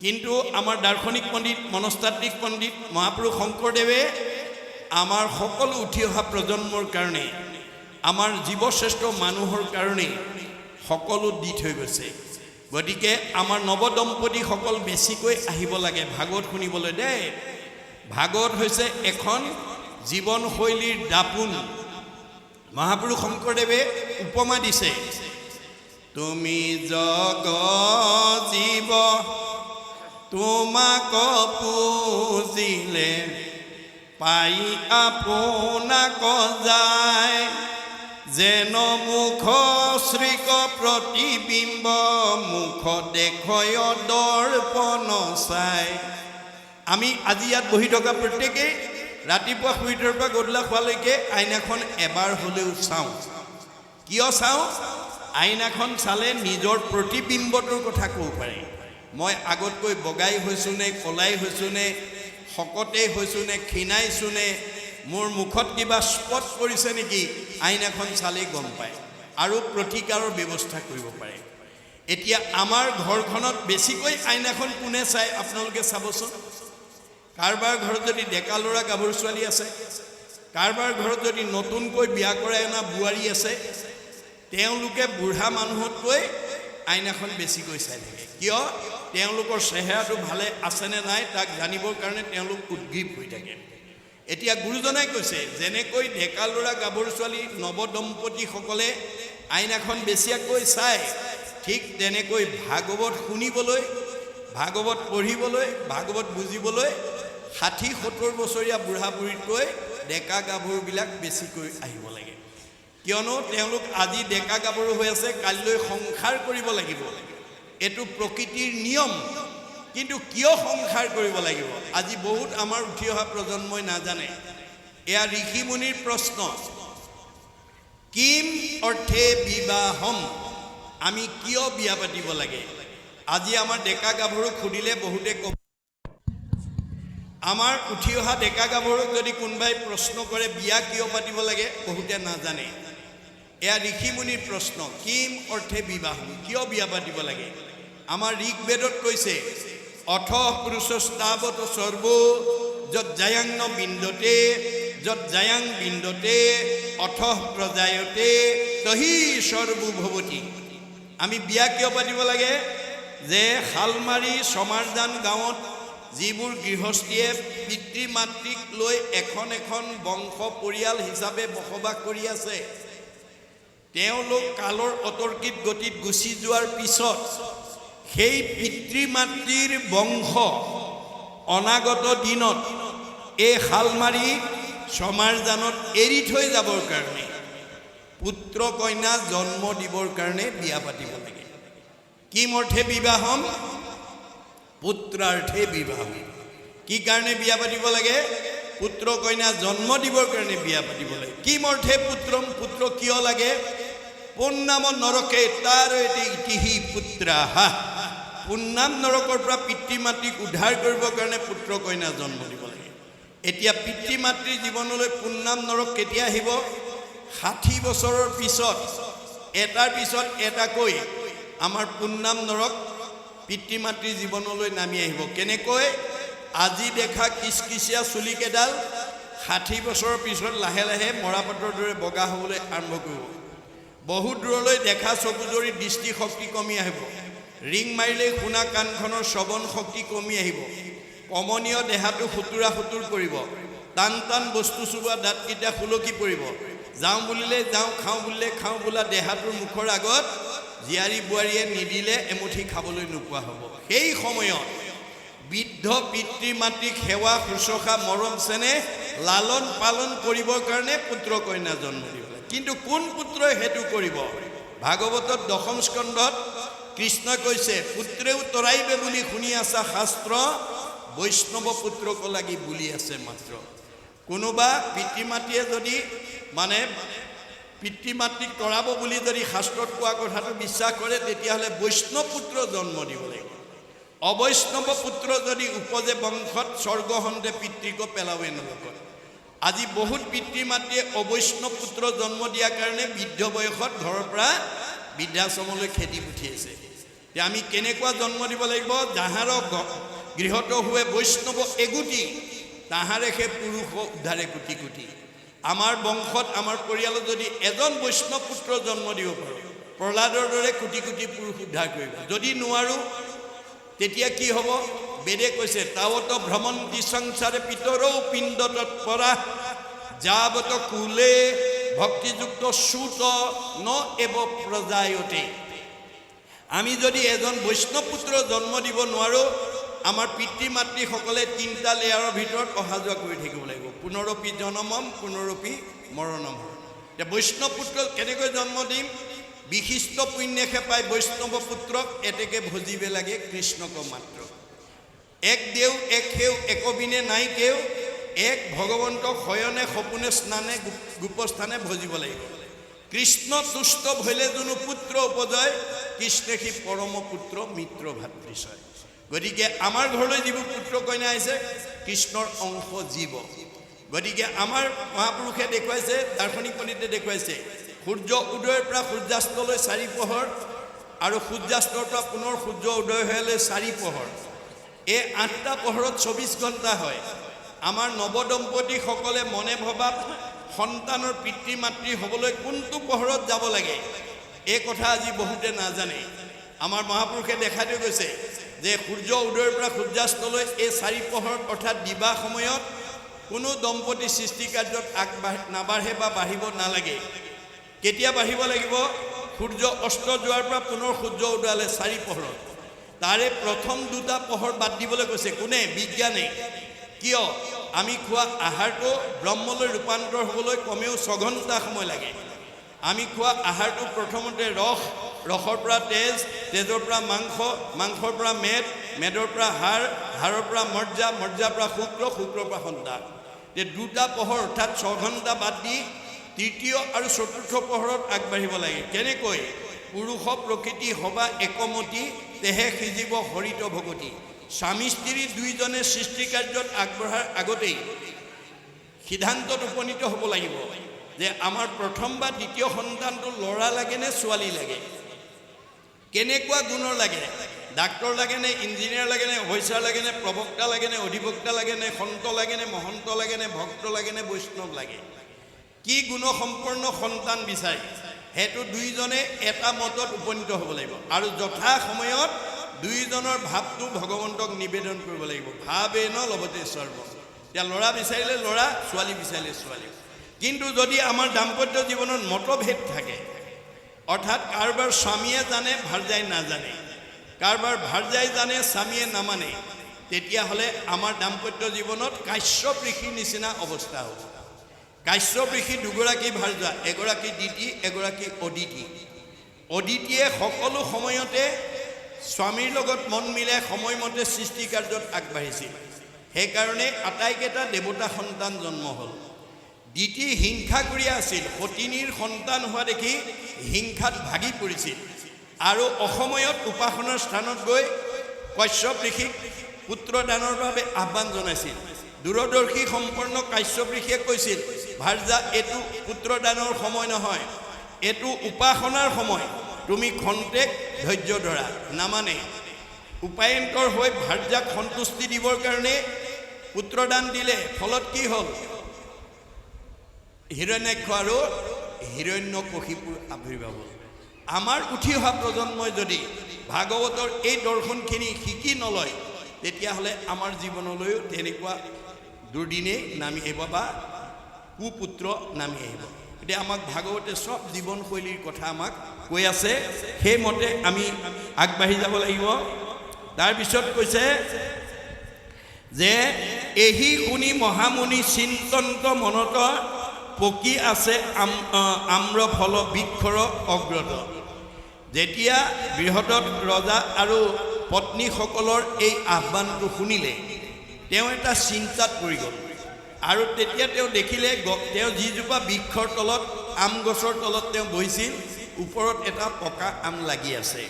কিন্তু আমাৰ দাৰ্শনিক পণ্ডিত মনস্তাত্ত্বিক পণ্ডিত মহাপুৰুষ শংকৰদেৱে আমাৰ সকলো উঠি অহা প্ৰজন্মৰ কাৰণে আমাৰ জীৱশ্ৰেষ্ঠ মানুহৰ কাৰণে সকলো দি থৈ গৈছে। গতিকে আমাৰ নৱদম্পতিসকল বেছিকৈ আহিব লাগে ভাগৱত শুনিবলৈ দেই। ভাগৱত হৈছে এখন জীৱনশৈলীৰ দাপোন। মহাপুৰুষ শংকৰদেৱে উপমা দিছে, তুমি জগ জীৱ তোমাক পুজিলে পাই আপোনাক যায়, যেন মুখ শ্ৰীক প্ৰতিবিম্ব মুখ দেখয় দৰ্পণ চাই। আমি আজি ইয়াত বহি থকা প্ৰত্যেকেই ৰাতিপুৱা শুই উঠাৰ পৰা গধূলা খোৱালৈকে আইনাখন এবাৰ হ'লেও চাওঁ। কিয় চাওঁ? আইনাখন চালে নিজৰ প্ৰতিবিম্বটোৰ কথা ক'ব পাৰে। মই আগতকৈ বগাই হৈছোঁ নে, কলাই হৈছোঁ নে, শকতেই হৈছোঁ নে, ক্ষীণাইছোঁ নে, মোৰ মুখত কিবা স্পট পৰিছে নেকি, আইনাখন চালেই গম পায় আৰু প্ৰতিকাৰৰ ব্যৱস্থা কৰিব পাৰে। এতিয়া আমাৰ ঘৰখনত বেছিকৈ আইনাখন কোনে চায় আপোনালোকে চাবচোন। কাৰোবাৰ ঘৰত যদি ডেকা ল'ৰা গাভৰু ছোৱালী আছে, কাৰোবাৰ ঘৰত যদি নতুনকৈ বিয়া কৰাই অনা বোৱাৰী আছে, তেওঁলোকে বুঢ়া মানুহতকৈ আইনাখন বেছিকৈ চাই থাকে। কিয়? তেওঁলোকৰ চেহেৰাটো ভালে আছেনে নাই তাক জানিবৰ কাৰণে তেওঁলোক উদ্গ্ৰীৱ হৈ থাকে। এতিয়া গুৰুজনাই কৈছে, যেনেকৈ ডেকা ল'ৰা গাভৰু ছোৱালী নৱদম্পতিসকলে আইনাখন বেছিকৈ চায়, ঠিক তেনেকৈ ভাগৱত শুনিবলৈ, ভাগৱত পঢ়িবলৈ, ভাগৱত বুজিবলৈ ৬০-৭০ বছৰীয়া বুঢ়া বুঢ়ীতকৈ ডেকা গাভৰুবিলাক বেছিকৈ আহিব লাগে। কিয়নো তেওঁলোক আজি ডেকা গাভৰু হৈ আছে, কালিলৈ সংসাৰ কৰিব লাগিব। এইটো প্ৰকৃতিৰ নিয়ম। কিন্তু কিয় সংসাৰ কৰিব লাগিব আজি বহুত আমাৰ উঠি অহা প্ৰজন্মই নাজানে। এয়া ঋষি মুনিৰ প্ৰশ্ন, কিম অৰ্থে বিবাহম, আমি কিয় বিয়া পাতিব লাগে? আজি আমাৰ ডেকা গাভৰুক সুধিলে বহুতে ক'ব। আমাৰ উঠি অহা ডেকা গাভৰুক যদি কোনোবাই প্ৰশ্ন কৰে বিয়া কিয় পাতিব লাগে, বহুতে নাজানে। এয়া ঋষি মুনিৰ প্ৰশ্ন, কিম অৰ্থে বিবাহম, কিয় বিয়া পাতিব লাগে? আমাৰ ঋগ্বেদত কৈছে, অথ পুৰুষস্তাৱত সৰ্ব যত জায়াং বিন্দতে যত জায়াং বিন্দতে অথ প্ৰজায়তে তহি সৰ্বো ভৱতি। আমি বিয়া কিয় পাতিব লাগে? যে শালমাৰী সমাৰজান গাঁৱত যিবোৰ গৃহস্থীয়ে পিতৃ মাতৃক লৈ এখন এখন বংশ পৰিয়াল হিচাপে বসবাস কৰি আছে, তেওঁলোক কালৰ অতৰ্কিত গতিত গুচি যোৱাৰ পিছত সেই পিতৃ মাতৃৰ বংশ অনাগত দিনত এই শালমাৰী সমাৰজানত এৰি থৈ যাবৰ কাৰণে, পুত্ৰ কন্যা জন্ম দিবৰ কাৰণে বিয়া পাতিব লাগে। কি অৰ্থে বিবাহম? পুত্ৰাৰ্থে বিবাহম। কি কাৰণে বিয়া পাতিব লাগে? পুত্ৰ কন্যা জন্ম দিবৰ কাৰণে বিয়া পাতিব লাগে। কি অৰ্থে পুত্ৰম, পুত্ৰ কিয় লাগে? পুন্নাম নৰকে তাৰ ইতিহি পুত্ৰাহা, পুন্নাম নৰকৰ পৰা পিতৃ মাতৃক উদ্ধাৰ কৰিবৰ কাৰণে পুত্ৰ কন্যা জন্ম দিব লাগে। এতিয়া পিতৃ মাতৃৰ জীৱনলৈ পুন্নাম নৰক কেতিয়া আহিব? ৬০ বছৰৰ পিছত, এটাৰ পিছত এটাকৈ আমাৰ পুন্নাম নৰক পিতৃ মাতৃৰ জীৱনলৈ নামি আহিব। কেনেকৈ? আজি দেখা কিচকিচীয়া চুলিকেইডাল ৬০ বছৰৰ পিছত লাহে লাহে মৰাপাতৰ দৰে বগা হ'বলৈ আৰম্ভ কৰিব। বহু দূৰলৈ দেখা চকুজৰি দৃষ্টিশক্তি কমি আহিব। ৰিং মাৰিলেই শুনা কাণখনৰ শ্ৰৱণ শক্তি কমি আহিব। কমনীয় দেহাটো সুতুৰা সুতুৰ কৰিব। টান টান বস্তু চুবোৱা দাঁতকেইটা সুলকি পৰিব। যাওঁ বুলিলে যাওঁ, খাওঁ বুলিলে খাওঁ বোলা দেহাটোৰ মুখৰ আগত জীয়াৰী বোৱাৰীয়ে নিদিলে এমুঠি খাবলৈ নোপোৱা হ'ব। সেই সময়ত বৃদ্ধ পিতৃ মাতৃক সেৱা শুশ্ৰূষা মৰম চেনেহ লালন পালন কৰিবৰ কাৰণে পুত্ৰ কন্যা জন্ম দিব লাগে। কিন্তু কোন পুত্ৰই সেইটো কৰিব? ভাগৱতত ১০ম স্কন্ধত কৃষ্ণই কৈছে, পুত্ৰেও তৰাইবে বুলি শুনি আছা শাস্ত্ৰ, বৈষ্ণৱ পুত্ৰক লাগি বুলি আছে মাত্ৰ। কোনোবা পিতৃ মাতৃয়ে যদি পিতৃ মাতৃক তৰাব বুলি যদি শাস্ত্ৰত কোৱা কথাটো বিশ্বাস কৰে, তেতিয়াহ'লে বৈষ্ণৱ পুত্ৰ জন্ম দিব লাগিব। অবৈষ্ণৱ পুত্ৰ যদি উপজে বংশত, স্বৰ্গহন্তে পিতৃক পেলাৱে নৰকত। আজি বহুত পিতৃ মাতৃয়ে অবৈষ্ণৱ পুত্ৰ জন্ম দিয়াৰ কাৰণে বৃদ্ধ বয়সত ঘৰৰ পৰা বৃদ্ধাশ্ৰমলৈ খেদি পঠিয়াইছে। যে আমি কেনেকুৱা জন্ম দিব লাগিব যাহাৰ গৃহত হুৱে বৈষ্ণৱ এগুটি তাহাৰে সে পুৰুষ উদ্ধাৰে কোটি কোটি আমাৰ বংশত আমাৰ পৰিয়ালত যদি এজন বৈষ্ণৱ পুত্ৰ জন্ম দিব পাৰোঁ প্ৰহ্লাদৰ দৰে কোটি কোটি পুৰুষ উদ্ধাৰ কৰিব যদি নোৱাৰোঁ তেতিয়া কি হ'ব বেদে কৈছে তাৱত ভ্ৰমন্তি সংসাৰে পিতৰৌ পিণ্ড তৎপৰা যাৱত কুলে ভক্তিযুক্ত সুত ন এব প্ৰজায়তে আমি যদি এজন বৈষ্ণৱ পুত্ৰ জন্ম দিব নোৱাৰোঁ আমাৰ পিতৃ মাতৃসকলে তিনিটা লেয়াৰৰ ভিতৰত অহা যোৱা কৰি থাকিব লাগিব পুনৰপি জনমম পুনৰপি মৰণম এতিয়া বৈষ্ণৱ পুত্ৰ কেনেকৈ জন্ম দিম বিশিষ্ট পুণ্যেষে পাই বৈষ্ণৱ পুত্ৰক এতেকে ভজিবে লাগে কৃষ্ণক মাত্ৰ এক দেউ এক সেউ একবিনে নাই কেউ এক ভগৱন্তক শয়নে সপোনে স্নানে গোপস্থানে ভজিব লাগিব কৃষ্ণ তুষ্ট ভৈলে যোনো পুত্ৰ উপজয় কৃষ্ণে সি পৰম পুত্ৰ মিত্ৰ ভাতৃচয় গতিকে আমাৰ ঘৰলৈ যিবোৰ পুত্ৰ কন্যা আহিছে কৃষ্ণৰ অংশ জীৱ গতিকে আমাৰ মহাপুৰুষে দেখুৱাইছে দাৰ্শনিক পণ্ডিতে দেখুৱাইছে সূৰ্য উদয়ৰ পৰা সূৰ্যাস্তলৈ 4 পহৰ আৰু সূৰ্যাস্তৰ পৰা পুনৰ সূৰ্য উদয় হ'লে 4 পহৰ এই 8টা পহৰত 24 ঘণ্টা হয় আমাৰ নৱদম্পতিসকলে মনে ভবা সন্তানৰ পিতৃ মাতৃ হ'বলৈ কোনটো পহৰত যাব লাগে এই কথা আজি বহুতে নাজানে আমাৰ মহাপুৰুষে দেখাই থৈ গৈছে যে সূৰ্য উদয়ৰ পৰা সূৰ্যাস্তলৈ এই 4 পহৰত অৰ্থাৎ দিবা সময়ত কোনো দম্পতি সৃষ্টি কাৰ্যত নাবাঢ়ে বা বাঢ়িব নালাগে কেতিয়া বাঢ়িব লাগিব সূৰ্য অস্ত যোৱাৰ পৰা পুনৰ সূৰ্য উদয়ালে 4 পহৰত তাৰে প্ৰথম দুটা পহৰ বাদ দিবলৈ কৈছে কোনে বিজ্ঞানে কিয় আমি খোৱা আহাৰটো ব্ৰহ্মলৈ ৰূপান্তৰ হ'বলৈ কমেও 6 ঘণ্টা সময় লাগে আমি খোৱা আহাৰটো প্ৰথমতে ৰসৰ পৰা তেজ তেজৰ পৰা মাংস মাংসৰ পৰা মেদৰ পৰা হাড়ৰ পৰা মজ্জাৰ পৰা শুক্ৰৰ পৰা সন্তান এই দুটা পহৰ অৰ্থাৎ 6 ঘণ্টা বাদ দি তৃতীয় আৰু চতুৰ্থ পহৰত আগবাঢ়িব লাগে কেনেকৈ পুৰুষ প্ৰকৃতি হবা একমতি তেহে সিজিব হৰিত ভগতি স্বামী স্ত্ৰী দুইজনে সৃষ্টি কাৰ্যত আগবঢ়াৰ আগতেই সিদ্ধান্তত উপনীত হ'ব লাগিব যে আমাৰ প্ৰথম বা দ্বিতীয় সন্তানটো ল'ৰা লাগে নে ছোৱালী লাগে কেনেকুৱা গুণৰ লাগে ডাক্তৰ লাগে নে ইঞ্জিনিয়াৰ লাগে নে অফিচাৰ লাগে নে প্ৰবক্তা লাগে নে অধিবক্তা লাগে নে সন্ত লাগে নে মহন্ত লাগে নে ভক্ত লাগে নে বৈষ্ণৱ লাগে কি গুণসম্পন্ন সন্তান বিচাৰি হেতু দুইজনে এটা মতত উপনীত হ'ব লাগিব আৰু যথা সময়ত দুইজনৰ ভাৱটো ভগৱন্তক নিবেদন কৰিব লাগিব ভাৱে ন লবতে সৰ্ব এতিয়া ল'ৰা বিচাৰিলে ল'ৰা ছোৱালী বিচাৰিলে ছোৱালী কিন্তু যদি আমাৰ দাম্পত্য জীৱনত মতভেদ থাকে অৰ্থাৎ কাৰোবাৰ স্বামীয়ে জানে ভাৰ্যাই নাজানে কাৰোবাৰ ভাৰ্যাই জানে স্বামীয়ে নামানে তেতিয়াহ'লে আমাৰ দাম্পত্য জীৱনত কাশ্যপ ঋষিৰ নিচিনা অৱস্থা হ'ব কাশ্যপ ঋষি দুগৰাকী ভাৰ্যা এগৰাকী দিতি এগৰাকী অদিতি অদিতিয়ে সকলো সময়তে স্বামীৰ লগত মন মিলাই সময়মতে সৃষ্টি কাৰ্যত আগবাঢ়িছিল সেইকাৰণে আটাইকেইটা দেৱতা সন্তান জন্ম হ'ল দিতি হিংসাকুৰীয়া আছিল সতিনীৰ সন্তান হোৱা দেখি হিংসাত ভাগি পৰিছিল আৰু অসময়ত উপাসনাৰ স্থানত গৈ কাশ্যপ ঋষিক পুত্ৰদানৰ বাবে আহ্বান জনাইছিল দূৰদৰ্শী সম্পন্ন কাশ্যপ ঋষিয়ে কৈছিল ভাৰ্যা এইটো পুত্ৰদানৰ সময় নহয় এইটো উপাসনাৰ সময় তুমি খন্তেক ধৈৰ্য ধৰা নামানে উপায়ন্তৰ হৈ ভাৰ্যাক সন্তুষ্টি দিবৰ কাৰণে পুত্ৰদান দিলে ফলত কি হ'ল হিৰণ্যাক্ষ আৰু হিৰণ্যকশিপুৰ আৱিৰ্ভাৱ হ'ল আমাৰ উঠি অহা প্ৰজন্মই যদি ভাগৱতৰ এই দৰ্শনখিনি শিকি নলয় তেতিয়াহ'লে আমাৰ জীৱনলৈও তেনেকুৱা দুৰ্দিনেই নামি আহিব বা কুপুত্ৰ নামি আহিব এতিয়া আমাক ভাগৱতে সব জীৱনশৈলীৰ কথা আমাক কৈ আছে সেইমতে আমি আগবাঢ়ি যাব লাগিব তাৰপিছত কৈছে যে এহি শুনি মহামুনি চিন্তন্ত মনত পকি আছে আম্ৰ ফল বৃক্ষৰ অগ্ৰত যেতিয়া বৃহদত ৰজা আৰু পত্নীসকলৰ এই আহ্বানটো শুনিলে তেওঁ এটা চিন্তাত পৰি গ'ল আৰু তেতিয়া তেওঁ দেখিলে তেওঁ যিজোপা বৃক্ষৰ তলত আম গছৰ তলত তেওঁ বহিছিল ওপৰত এটা পকা আম লাগি আছে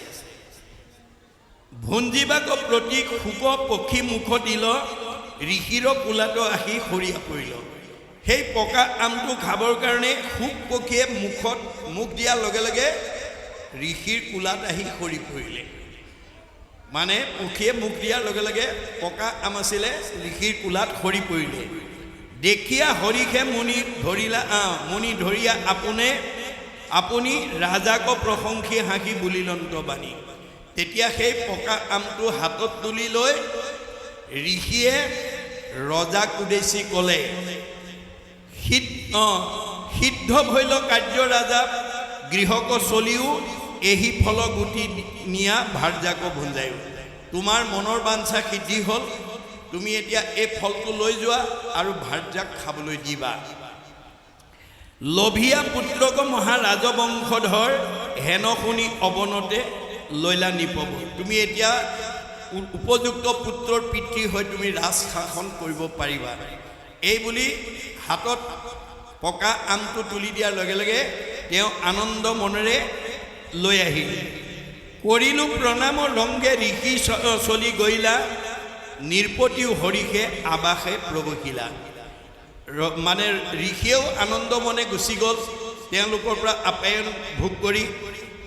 ভঞ্জিবাক প্ৰতি শুক পক্ষী মুখ দিল ঋষিৰ কোলাত আহি সৰিয়া পৰিল সেই পকা আমটো খাবৰ কাৰণে শুক পক্ষীয়ে মুখ দিয়াৰ লগে লগে ঋষিৰ কোলাত আহি সৰি পৰিলে মানে পক্ষীয়ে মুখ দিয়াৰ লগে লগে পকা আম আছিলে ঋষিৰ কোলাত সৰি পৰিলে দেখিয়া হৰিষে মুনি ধৰিয়া আপুনি ৰাজাক প্ৰশংসি হাঁহি বুলিলন্ত বাণী তেতিয়া সেই পকা আমটো হাতত তুলি লৈ ঋষিয়ে ৰজাক উদ্দেশ্যি ক'লে সিদ্ধ ভৈল কাৰ্য ৰাজা গৃহক চলিও এই ফল গুটি নিয়া ভাৰ্যাক ভুঞ্জায়ো তোমাৰ মনৰ বাঞ্ছা সিদ্ধি হ'ল তুমি এতিয়া এই ফলটো লৈ যোৱা আৰু ভাৰ্যাক খাবলৈ দিবা লোভিয়া পুত্ৰক মহাৰাজবংশধৰ হেন শুনি অৱনতে লৈলা নিপব তুমি এতিয়া উপযুক্ত পুত্ৰৰ পিতৃ হৈ তুমি ৰাজ শাসন কৰিব পাৰিবা এই বুলি হাতত পকা আমটো তুলি দিয়াৰ লগে লগে তেওঁ আনন্দ মনেৰে লৈ আহিল কৰিলো প্ৰণাম ৰংগে ঋষি চলি গৈলা নিৰ্পতি হৰিষে আবাসে প্ৰবহিলা মানে ঋষিয়েও আনন্দ মনে গুচি গ'ল তেওঁলোকৰ পৰা আপ্যায়ন ভোগ কৰি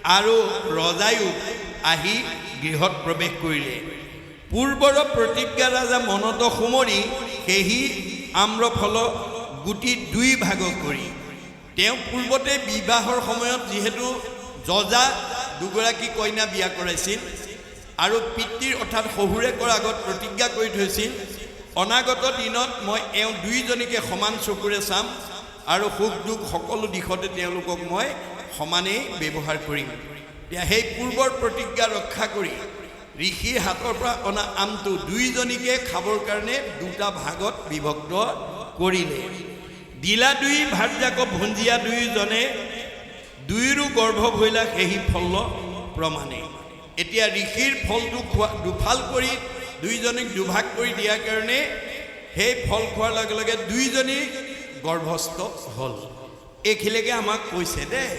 আৰু ৰজায়ো আহি গৃহত প্ৰৱেশ কৰিলে পূৰ্বৰ প্ৰতিজ্ঞা ৰাজা মনত সুমৰি সেই আম্ৰফল গুটি দুই ভাগ কৰি তেওঁ পূৰ্বতে বিবাহৰ সময়ত যিহেতু যজা দুগৰাকী কইনা বিয়া কৰাইছিল আৰু পিতৃৰ অৰ্থাৎ শহুৰেকৰ আগত প্ৰতিজ্ঞা কৰি থৈছিল অনাগত দিনত মই এওঁ দুইজনীকে সমান চকুৰে চাম আৰু সুখ দুখ সকলো দিশতে তেওঁলোকক মই সমানেই ব্যৱহাৰ কৰিম এতিয়া সেই পূৰ্বৰ প্ৰতিজ্ঞা ৰক্ষা কৰি ঋষিৰ হাতৰ পৰা অনা আমটো দুইজনীকে খাবৰ কাৰণে দুটা ভাগত বিভক্ত কৰিলে দিলা দুই ভাৰ্যাক ভুঞ্জিয়া দুইজনে দুইৰো গৰ্ভ ভৈলা সেই ফল প্ৰমাণে এতিয়া ঋষিৰ ফলটো দুফাল কৰি দুইজনীক দুভাগ কৰি দিয়াৰ কাৰণে সেই ফল খোৱাৰ লগে লগে দুইজনী গৰ্ভস্থ হ'ল এইখিনিলৈকে আমাক কৈছে দেই